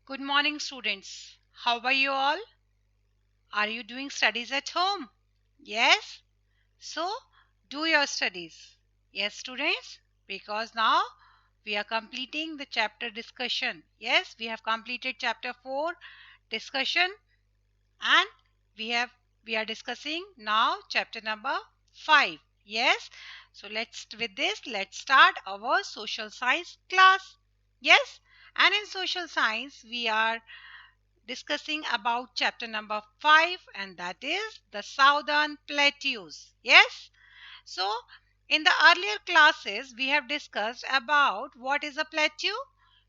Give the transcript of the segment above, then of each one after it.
Good morning, students. How are you all? Are you doing studies at home? Yes? So, do your studies. Yes, students? Because now we are completing the chapter discussion. Yes, we have completed chapter 4 discussion and we have we are discussing now chapter number 5. Yes? So, let's start our social science class. Yes? And in social science we are discussing about chapter number 5, and that is the southern plateaus. Yes, so in the earlier classes we have discussed about what is a plateau,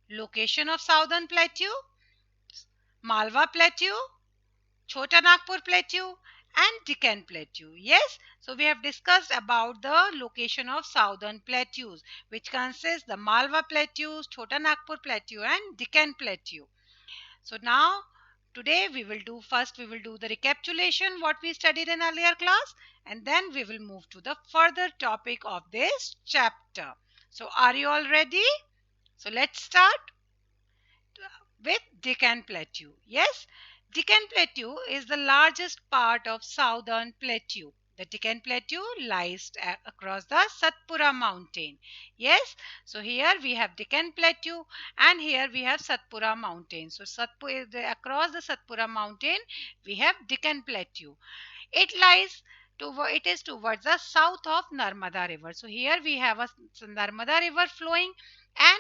location of southern plateau, Malwa plateau, Chota Nagpur plateau, and Deccan plateau. Yes, so we have discussed about the location of southern plateaus, which consists the Malwa plateaus, Chota Nagpur plateau, and Deccan plateau. So now today we will do the recapitulation what we studied in earlier class, and then we will move to the further topic of this chapter. So are you all ready? So let's start with Deccan Plateau. Yes, Deccan Plateau is the largest part of southern plateau. The Deccan Plateau lies across the Satpura mountain. Yes, so here we have Deccan Plateau and here we have Satpura mountain. So across the Satpura mountain we have Deccan Plateau. It is towards the south of Narmada river. So here we have a Narmada river flowing, and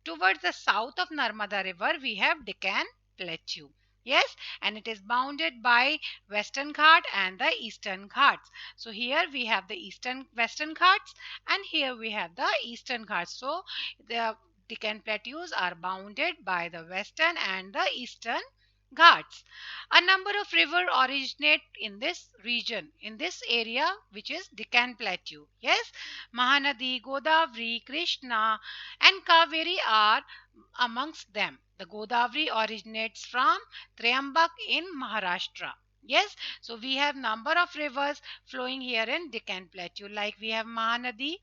towards the south of Narmada river we have Deccan Plateau. Yes, and it is bounded by Western Ghat and the Eastern Ghats. So here we have the Western Ghats, and here we have the Eastern Ghats. So the Deccan Plateaus are bounded by the Western and the Eastern Ghats. A number of rivers originate in this region, in this area, which is Deccan Plateau. Yes, Mahanadi, Godavari, Krishna, and Kaveri are amongst them. The Godavari originates from Triambak in Maharashtra. Yes, so we have number of rivers flowing here in Deccan Plateau. Like we have Mahanadi,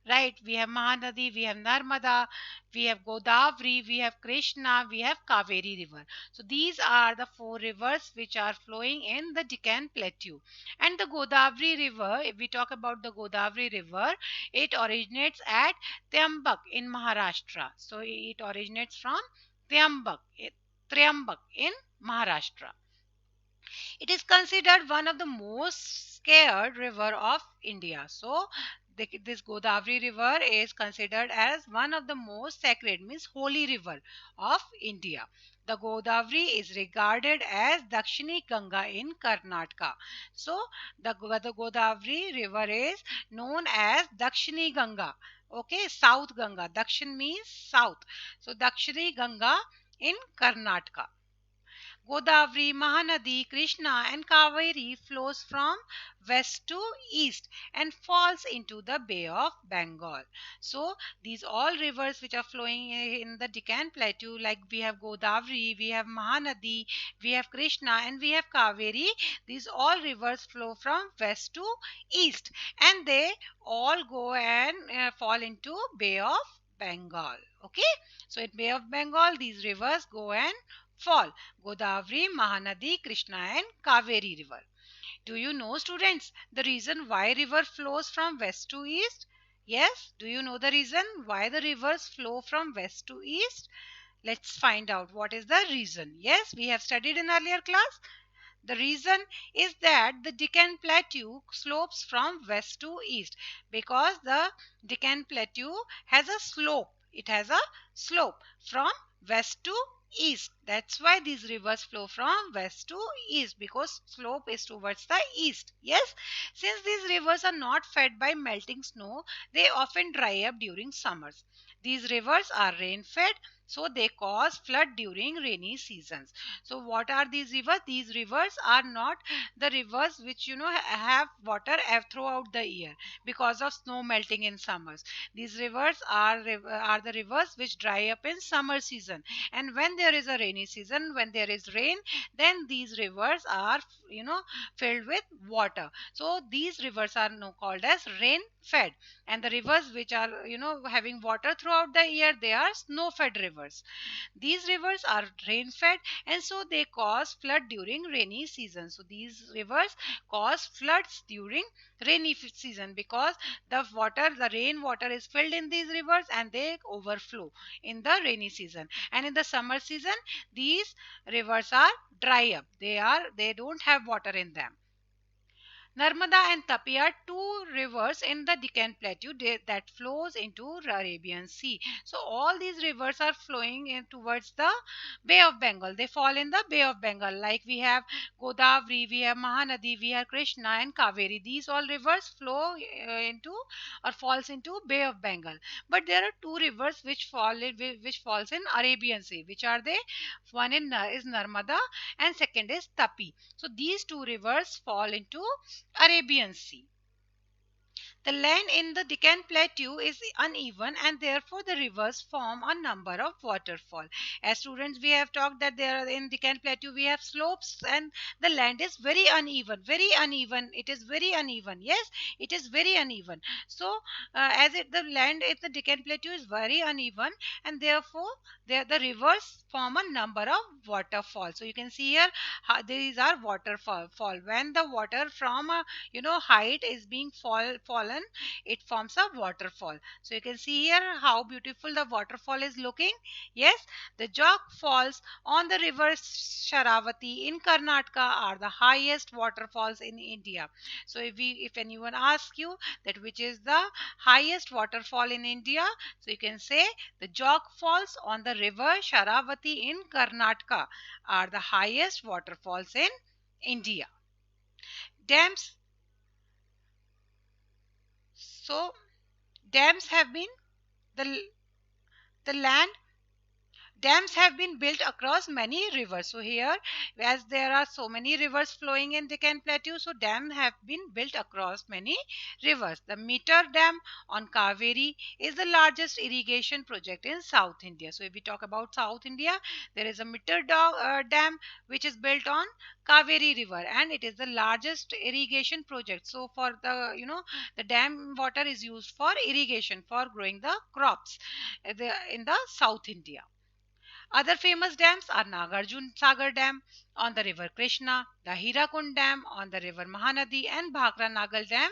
right? We have Mahanadi, we have Narmada, we have Godavari, we have Krishna, we have Kaveri river. So these are the four rivers which are flowing in the Deccan Plateau. And the Godavari river, if we talk about the Godavari river, it originates at Triambak in Maharashtra. So it originates from Triambak, Triambak in Maharashtra. It is considered one of the most scared river of India. So this Godavari river is considered as one of the most sacred, means holy river of India. The Godavari is regarded as Dakshini Ganga in Karnataka. So the Godavari river is known as Dakshini Ganga. Okay, South Ganga. Dakshin means south. So Dakshini Ganga in Karnataka. Godavari, Mahanadi, Krishna, and Kaveri flows from west to east and falls into the Bay of Bengal. So these all rivers which are flowing in the Deccan Plateau, like we have Godavari, we have Mahanadi, we have Krishna, and we have Kaveri. These all rivers flow from west to east, and they all go and fall into Bay of Bengal. Okay, so in Bay of Bengal, these rivers go and fall. Godavari, Mahanadi, Krishna, and Kaveri river. Do you know, students, the reason why river flows from west to east? Yes, do you know the reason why the rivers flow from west to east? Let's find out what is the reason. Yes, we have studied in earlier class. The reason is that the Deccan Plateau slopes from west to east, because the Deccan Plateau has a slope. It has a slope from west to east. That's why these rivers flow from west to east, because slope is towards the east. Yes, since these rivers are not fed by melting snow, they often dry up during summers. These rivers are rain fed, so they cause flood during rainy seasons. So what are these rivers? These rivers are not the rivers which have water throughout the year because of snow melting in summers. These rivers are the rivers which dry up in summer season, and when there is a rainy season, when there is rain, then these rivers are filled with water. So these rivers are now called as rain fed, and the rivers which are having water throughout the year, they are snow fed rivers. These rivers are rain fed, and so they cause flood during rainy season. So these rivers cause floods during season, because the rain water is filled in these rivers and they overflow in the rainy season. And in the summer season, these rivers are dry up. They don't have water in them. Narmada and Tapi are two rivers in the Deccan Plateau that flows into Arabian Sea. So all these rivers are flowing in towards the Bay of Bengal. They fall in the Bay of Bengal. Like we have Godavari, we have Mahanadi, we have Krishna and Kaveri. These all rivers flow into or falls into Bay of Bengal. But there are two rivers which falls in Arabian Sea. Which are they? One is Narmada and second is Tapi. So these two rivers fall into Arabian Sea. The land in the Deccan Plateau is uneven, and therefore the rivers form a number of waterfalls. As students, we have talked that there are in Deccan Plateau we have slopes, and the land is very uneven, very uneven. It is very uneven. Yes, it is very uneven. So, the land in the Deccan Plateau is very uneven, and therefore the rivers form a number of waterfalls. So you can see here these are waterfall. When the water from height is being fallen, it forms a waterfall. So you can see here how beautiful the waterfall is looking. Yes, the Jog falls on the river Sharavati in Karnataka are the highest waterfalls in India. So if anyone asks you that which is the highest waterfall in India, so you can say the Jog falls on the river Sharavati in Karnataka are the highest waterfalls in India. Dams. So dams have been the the land dams have been built across many rivers. So here, as there are so many rivers flowing in Deccan Plateau, so dams have been built across many rivers. The Meter Dam on Kaveri is the largest irrigation project in South India. So if we talk about South India, there is a Dam which is built on Kaveri River, and it is the largest irrigation project. So for the dam water is used for irrigation for growing the crops in the South India. Other famous dams are Nagarjun Sagar Dam on the river Krishna, the Hirakund Dam on the river Mahanadi, and Bhakra Nagal Dam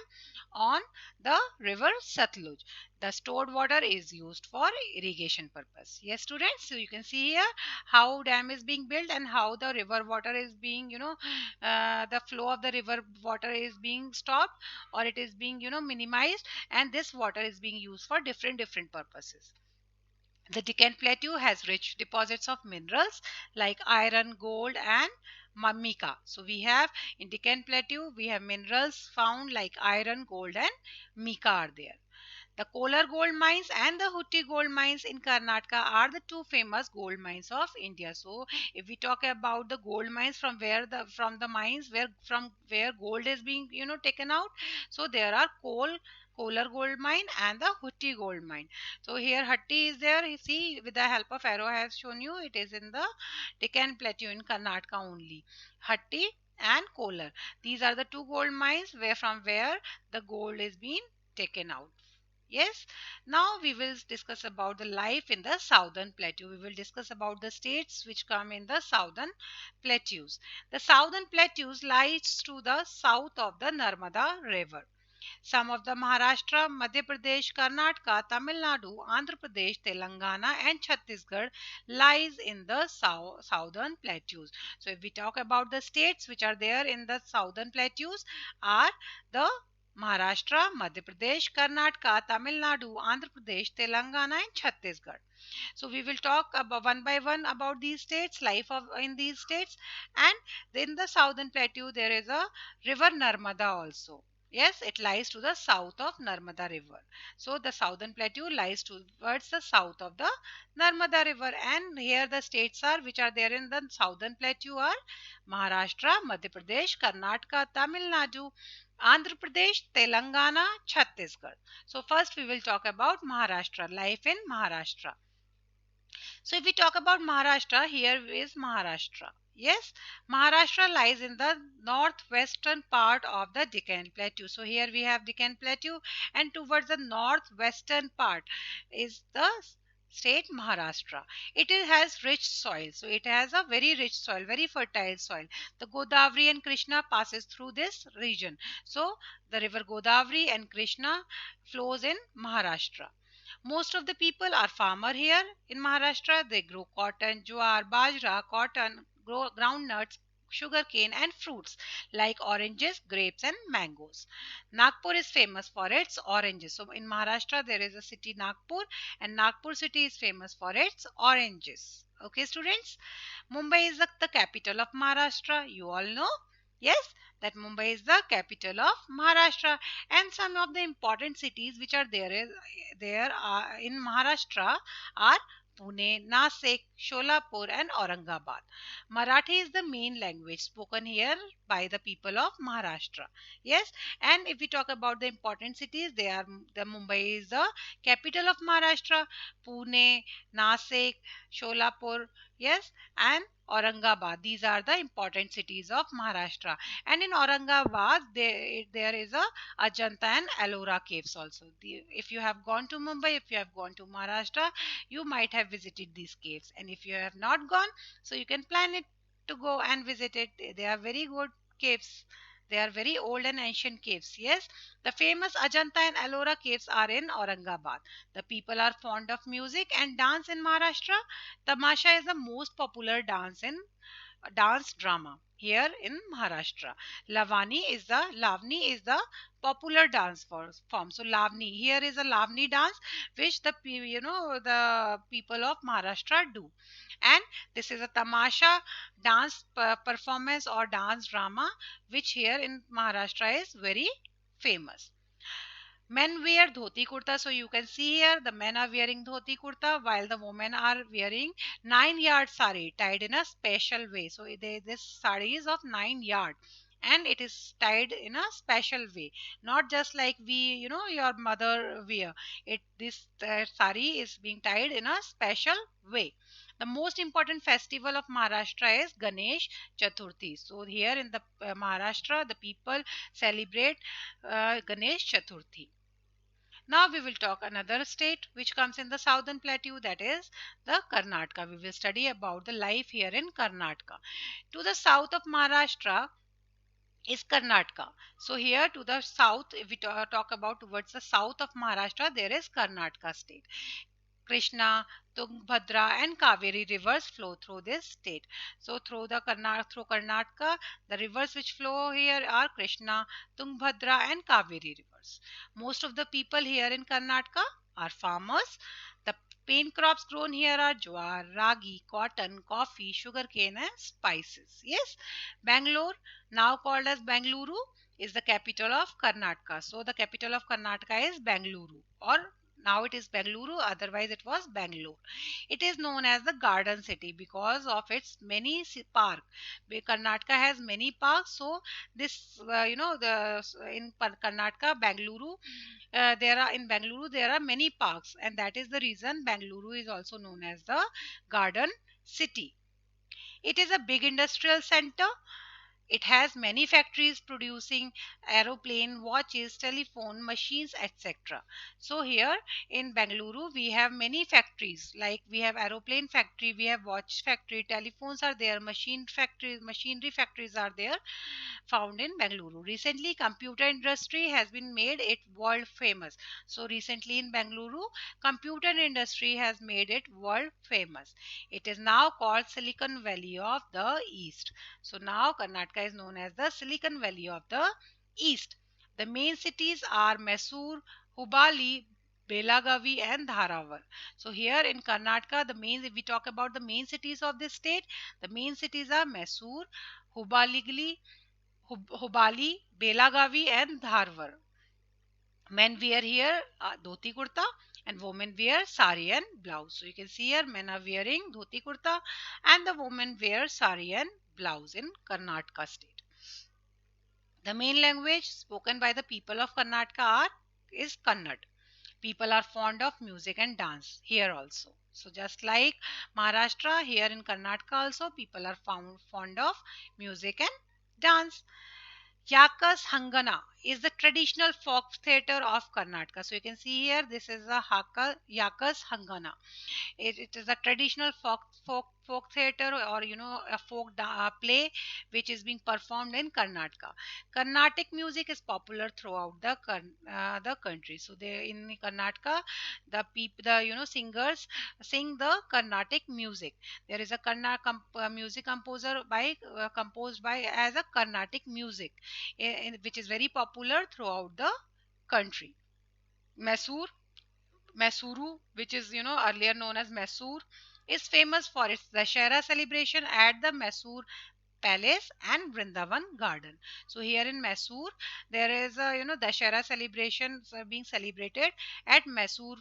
on the river Satluj. The stored water is used for irrigation purpose. Yes, students, so you can see here how dam is being built and how the river water is being, the flow of the river water is being stopped, or it is being, minimized, and this water is being used for different purposes. The Deccan Plateau has rich deposits of minerals like iron, gold, and mica. So we have in Deccan Plateau we have minerals found like iron, gold, and mica are there. The Kolar gold mines and the Hutti gold mines in Karnataka are the two famous gold mines of India. So, if we talk about the gold mines from the mines where gold is being taken out, so there are Kolar gold mine and the Hutti gold mine. So here Hutti is there. You see, with the help of arrow I have shown you, it is in the Deccan Plateau in Karnataka only. Hutti and Kolar. These are the two gold mines where the gold is being taken out. Yes, now we will discuss about the life in the southern plateau. We will discuss about the states which come in the southern plateaus. The southern plateaus lies to the south of the Narmada river. Some of the Maharashtra, Madhya Pradesh, Karnataka, Tamil Nadu, Andhra Pradesh, Telangana, and Chhattisgarh lies in the southern plateaus. So, if we talk about the states which are there in the southern plateaus, are the Maharashtra, Madhya Pradesh, Karnataka, Tamil Nadu, Andhra Pradesh, Telangana, and Chhattisgarh. So we will talk about one by one about these states, life of in these states, and in the southern plateau there is a river Narmada also. Yes, it lies to the south of Narmada river. So the southern plateau lies towards the south of the Narmada river, and here the states are which are there in the southern plateau are Maharashtra, Madhya Pradesh, Karnataka, Tamil Nadu, Andhra Pradesh, Telangana, Chhattisgarh. So first we will talk about Maharashtra, life in Maharashtra. So if we talk about Maharashtra, here is Maharashtra. Yes, Maharashtra lies in the northwestern part of the Deccan Plateau. So here we have Deccan Plateau, and towards the northwestern part is the state Maharashtra. Has rich soil. So it has a very rich soil, very fertile soil. The Godavari and Krishna passes through this region. So the river Godavari and Krishna flows in Maharashtra. Most of the people are farmer here in Maharashtra. They grow cotton, jowar, bajra, cotton, grow groundnuts, sugarcane and fruits like oranges, grapes and mangoes. Nagpur is famous for its oranges. So in Maharashtra there is a city Nagpur, and Nagpur city is famous for its oranges. Okay students, Mumbai is the capital of Maharashtra. You all know? Yes, that Mumbai is the capital of Maharashtra, and some of the important cities which are there in Maharashtra are Pune, Nasik, Sholapur, and Aurangabad. Marathi is the main language spoken here by the people of Maharashtra. Yes, and if we talk about the important cities, they are the Mumbai is the capital of Maharashtra, Pune, Nasik, Sholapur, yes, and Aurangabad. These are the important cities of Maharashtra. And in Aurangabad, there is a Ajanta and Ellora caves also. If you have gone to Mumbai, if you have gone to Maharashtra, you might have visited these caves. And if you have not gone, so you can plan it to go and visit it. They are very good caves. They are very old and ancient caves. Yes, the famous Ajanta and Ellora caves are in Aurangabad. The people are fond of music and dance in Maharashtra. Tamasha is the most popular dance drama here in Maharashtra. Lavani is the popular form. So Lavani, here is a Lavani dance which the people of Maharashtra do. And this is a tamasha dance performance or dance drama which here in Maharashtra is very famous. Men wear dhoti kurta, so you can see here the men are wearing dhoti kurta while the women are wearing 9 yard sari tied in a special way. So this sari is of 9 yard and it is tied in a special way, not just like your mother wear it. This sari is being tied in a special way. The most important festival of Maharashtra is Ganesh Chaturthi. So here in the Maharashtra, the people celebrate Ganesh Chaturthi. Now we will talk another state which comes in the southern plateau, that is the Karnataka. We will study about the life here in Karnataka. To the south of Maharashtra is Karnataka. So here to the south, if we talk about towards the south of Maharashtra, there is Karnataka state. Krishna, Tungbhadra, and Kaveri rivers flow through this state. So through Karnataka, the rivers which flow here are Krishna, Tungbhadra, and Kaveri rivers. Most of the people here in Karnataka are farmers. The main crops grown here are jowar, ragi, cotton, coffee, sugarcane, and spices. Yes, Bangalore, now called as Bangalore, is the capital of Karnataka. So the capital of Karnataka is Bangalore, or now it is Bengaluru, otherwise it was Bangalore. It is known as the Garden City because of its many parks. Karnataka has many parks, so this the in Karnataka, Bangalore, there are many parks, and that is the reason Bangalore is also known as the Garden City. It is a big industrial center. It has many factories producing aeroplane, watches, telephone, machines, etc. So here in Bangalore, we have many factories. Like we have aeroplane factory, we have watch factory, telephones are there, machinery factories are there, found in Bangalore. Recently, computer industry has been made it world famous. So recently in Bangalore, computer industry has made it world famous. It is now called Silicon Valley of the East. So now Karnataka is known as the Silicon Valley of the East. The main cities are Mysore, Hubali, Belagavi and Dharawal. So here in Karnataka, if we talk about the main cities of this state, the main cities are Mysore, Hubali, Belagavi and Dharwar. Men wear here dhoti kurta and women wear sari and blouse. So you can see here men are wearing dhoti kurta and the women wear sari and blouse in Karnataka state. The main language spoken by the people of Karnataka is Kannada. People are fond of music and dance here also. So just like Maharashtra, here in Karnataka also people are fond of music and dance. Yakas Hangana is the traditional folk theatre of Karnataka. So you can see here, this is a Yakas Hangana. It is a traditional folk theatre, or a play which is being performed in Karnataka. Carnatic music is popular throughout the country. So they in Karnataka, the singers sing the Carnatic music. There is a music composer by composed by as a Carnatic music, which is very popular throughout the country. Mysore Mysuru, which is earlier known as Mysore, is famous for its Dashera celebration at the Mysore Palace and Vrindavan Garden. So here in Mysore, there is a Dashera celebration being celebrated at Mysore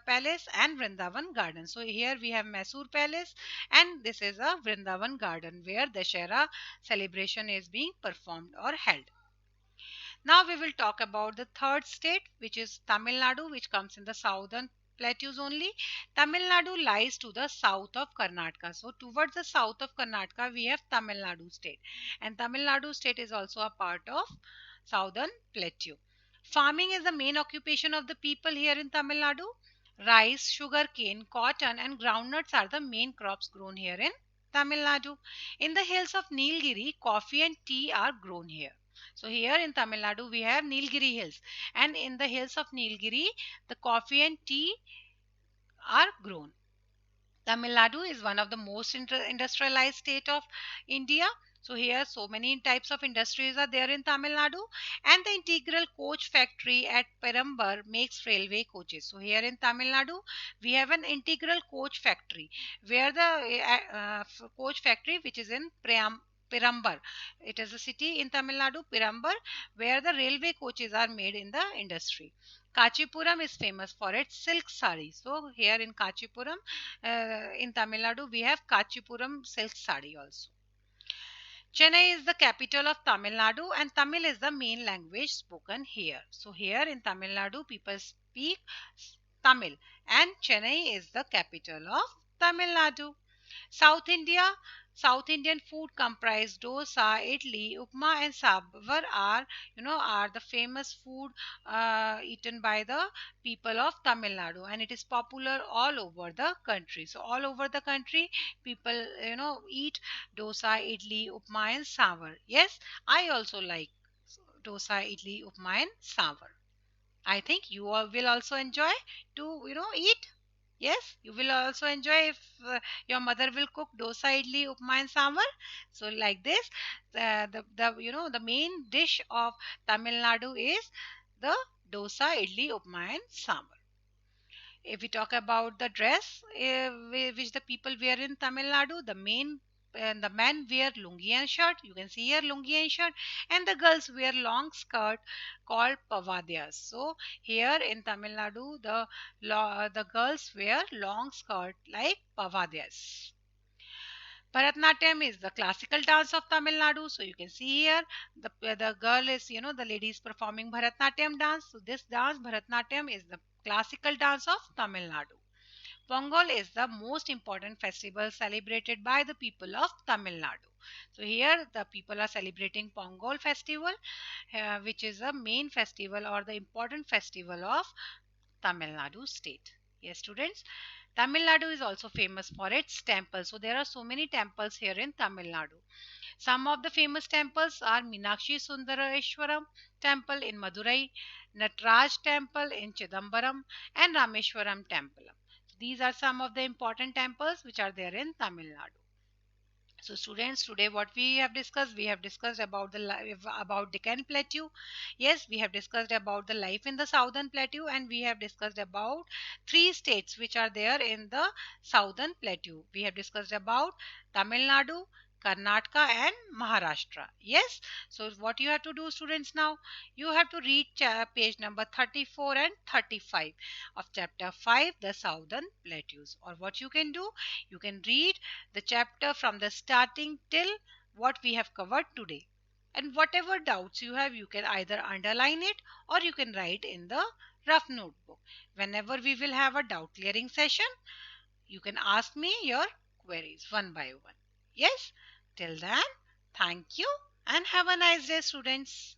Palace and Vrindavan Garden. So here we have Mysore Palace, and this is a Vrindavan Garden where Dashera celebration is being performed or held. Now we will talk about the third state, which is Tamil Nadu, which comes in the southern plateaus only. Tamil Nadu lies to the south of Karnataka. So towards the south of Karnataka, we have Tamil Nadu state. And Tamil Nadu state is also a part of southern plateau. Farming is the main occupation of the people here in Tamil Nadu. Rice, sugarcane, cotton and groundnuts are the main crops grown here in Tamil Nadu. In the hills of Nilgiri, coffee and tea are grown here. So here in Tamil Nadu we have Nilgiri hills, and in the hills of Nilgiri the coffee and tea are grown. Tamil Nadu is one of the most industrialized state of India. So here so many types of industries are there in Tamil Nadu, and the integral coach factory at Perambar makes railway coaches. So here in Tamil Nadu we have an integral coach factory where the coach factory which is in Perambar. It is a city in Tamil Nadu, Perambar, where the railway coaches are made in the industry. Kachipuram is famous for its silk sarees. So here in Kachipuram, in Tamil Nadu, we have Kachipuram silk saree also. Chennai is the capital of Tamil Nadu, and Tamil is the main language spoken here. So here in Tamil Nadu, people speak Tamil, and Chennai is the capital of Tamil Nadu. South India, South Indian food comprise dosa, idli, upma, and sambar are the famous food eaten by the people of Tamil Nadu, and it is popular all over the country. So all over the country, people eat dosa, idli, upma, and sambar. Yes, I also like dosa, idli, upma, and sambar. I think you all will also enjoy to eat. Yes, you will also enjoy if your mother will cook dosa, idli, upma, and sambar. So like this, the main dish of Tamil Nadu is the dosa, idli, upma, and sambar. If we talk about the dress which the people wear in Tamil Nadu, the men wear lungi and shirt. You can see here lungi and shirt, and the girls wear long skirt called pavadiyas. So here in Tamil Nadu, the girls wear long skirt like pavadiyas. Bharatnatyam is the classical dance of Tamil Nadu. So you can see here the girl is the lady is performing Bharatnatyam dance. So this dance Bharatnatyam is the classical dance of Tamil Nadu. Pongal is the most important festival celebrated by the people of Tamil Nadu. So here the people are celebrating Pongal festival, which is a main festival or the important festival of Tamil Nadu state. Yes, students. Tamil Nadu is also famous for its temples. So there are so many temples here in Tamil Nadu. Some of the famous temples are Meenakshi Sundareshwaram temple in Madurai, Nataraj temple in Chidambaram, and Rameshwaram temple. These are some of the important temples which are there in Tamil Nadu. So students, today what we have discussed about the life about Deccan Plateau. Yes, we have discussed about the life in the southern plateau, and we have discussed about three states which are there in the southern plateau. We have discussed about Tamil Nadu, Karnataka and Maharashtra. Yes, so what you have to do, students, now you have to read page number 34 and 35 of chapter 5, the southern plateaus. Or what you can do, you can read the chapter from the starting till what we have covered today. And whatever doubts you have, you can either underline it or you can write in the rough notebook. Whenever we will have a doubt clearing session, you can ask me your queries one by one. Yes? Till then, thank you and have a nice day, students.